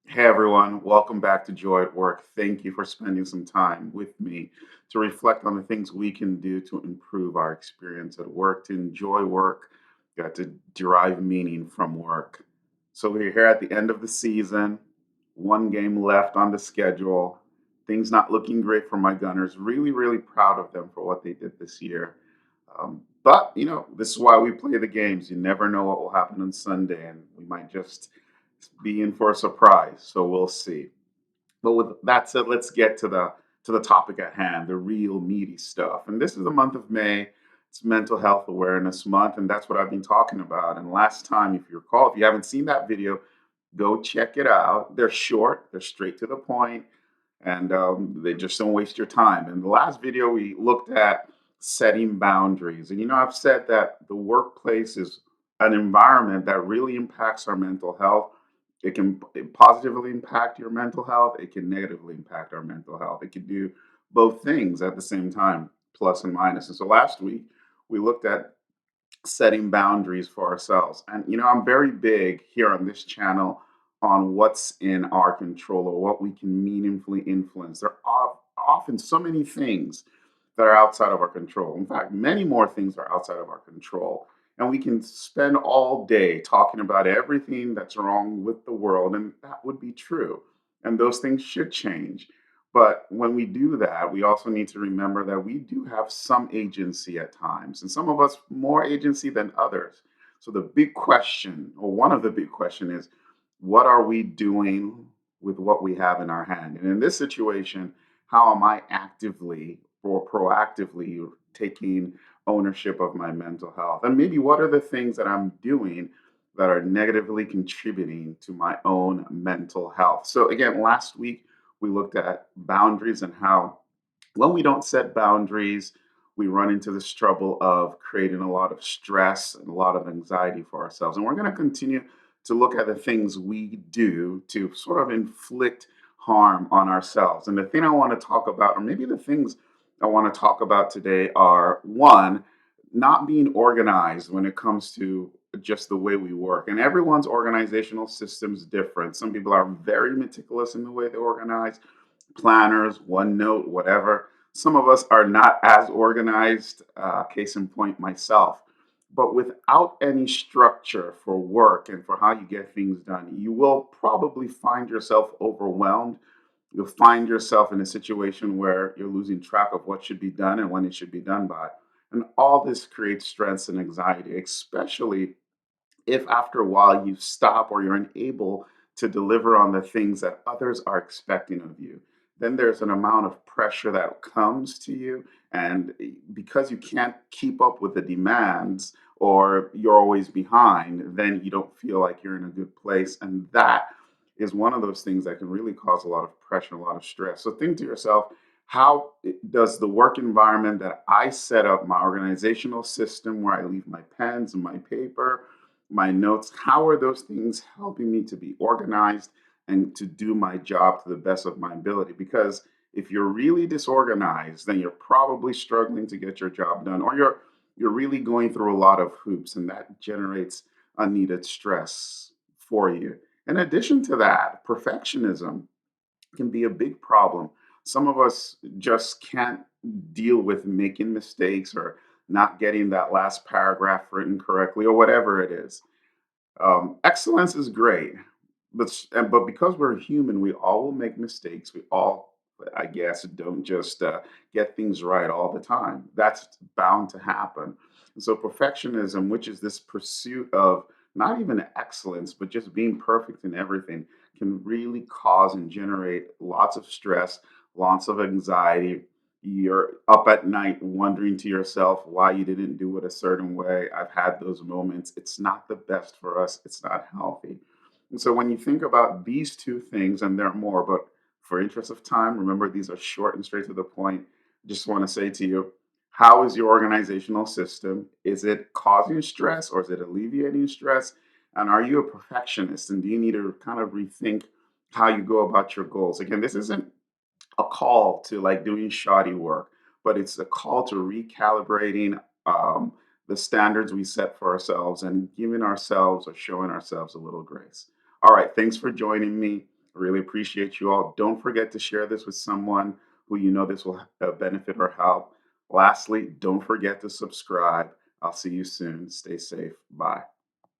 Hey everyone, welcome back to Joy at Work. Thank you for spending some time with me to reflect on the things we can do to improve our experience at work, to enjoy work, to derive meaning from work. So we're here at the end of the season, one game left on the schedule. Things not looking great for my Gunners. Really, really proud of them for what they did this year. But this is why we play the games. You never know what will happen on Sunday, and we might just be in for a surprise. So we'll see. But with that said, let's get to the topic at hand, the real meaty stuff. And this is the month of May. It's Mental Health Awareness Month, and that's what I've been talking about. And last time, if you recall, if you haven't seen that video, go check it out. They're short, they're straight to the point, and they just don't waste your time. In the last video, we looked at setting boundaries. And I've said that the workplace is an environment that really impacts our mental health. It can positively impact your mental health. It can negatively impact our mental health. It can do both things at the same time, plus and minus. And so last week, we looked at setting boundaries for ourselves. And I'm very big here on this channel on what's in our control or what we can meaningfully influence. There are often so many things that are outside of our control. In fact, many more things are outside of our control. And we can spend all day talking about everything that's wrong with the world, and that would be true. And those things should change. But when we do that, we also need to remember that we do have some agency at times, and some of us more agency than others. So the big question, or one of the big question is, what are we doing with what we have in our hand? And in this situation, how am I actively or proactively taking ownership of my mental health? And maybe what are the things that I'm doing that are negatively contributing to my own mental health? So again, last week we looked at boundaries and how when we don't set boundaries, we run into this trouble of creating a lot of stress and a lot of anxiety for ourselves. And we're going to continue to look at the things we do to sort of inflict harm on ourselves. And the thing I want to talk about, or maybe the things I want to talk about today, are one, not being organized when it comes to just the way we work. And everyone's organizational system is different. Some people are very meticulous in the way they organize, planners, OneNote, whatever. Some of us are not as organized, case in point, myself. But without any structure for work and for how you get things done, you will probably find yourself overwhelmed. You'll find yourself in a situation where you're losing track of what should be done and when it should be done by. And all this creates stress and anxiety, especially if after a while you stop or you're unable to deliver on the things that others are expecting of you. Then there's an amount of pressure that comes to you. And because you can't keep up with the demands or you're always behind, then you don't feel like you're in a good place. And that is one of those things that can really cause a lot of pressure, a lot of stress. So think to yourself, how does the work environment that I set up, my organizational system where I leave my pens and my paper, my notes, how are those things helping me to be organized and to do my job to the best of my ability? Because if you're really disorganized, then you're probably struggling to get your job done, or you're really going through a lot of hoops, and that generates unneeded stress for you. In addition to that, perfectionism can be a big problem. Some of us just can't deal with making mistakes or not getting that last paragraph written correctly or whatever it is. Excellence is great, but because we're human, we all will make mistakes. We all, I guess, don't just get things right all the time. That's bound to happen. And so perfectionism, which is this pursuit of not even excellence, but just being perfect in everything, can really cause and generate lots of stress, lots of anxiety. You're up at night wondering to yourself why you didn't do it a certain way. I've had those moments. It's not the best for us, it's not healthy. And so when you think about these two things, and there are more, but for interest of time, remember these are short and straight to the point. Just want to say to you, how is your organizational system? Is it causing stress or is it alleviating stress? And are you a perfectionist? And do you need to kind of rethink how you go about your goals? Again, this isn't a call to like doing shoddy work, but it's a call to recalibrating the standards we set for ourselves and giving ourselves or showing ourselves a little grace. All right, thanks for joining me. I really appreciate you all. Don't forget to share this with someone who you know this will benefit or help. Lastly, don't forget to subscribe. I'll see you soon. Stay safe. Bye.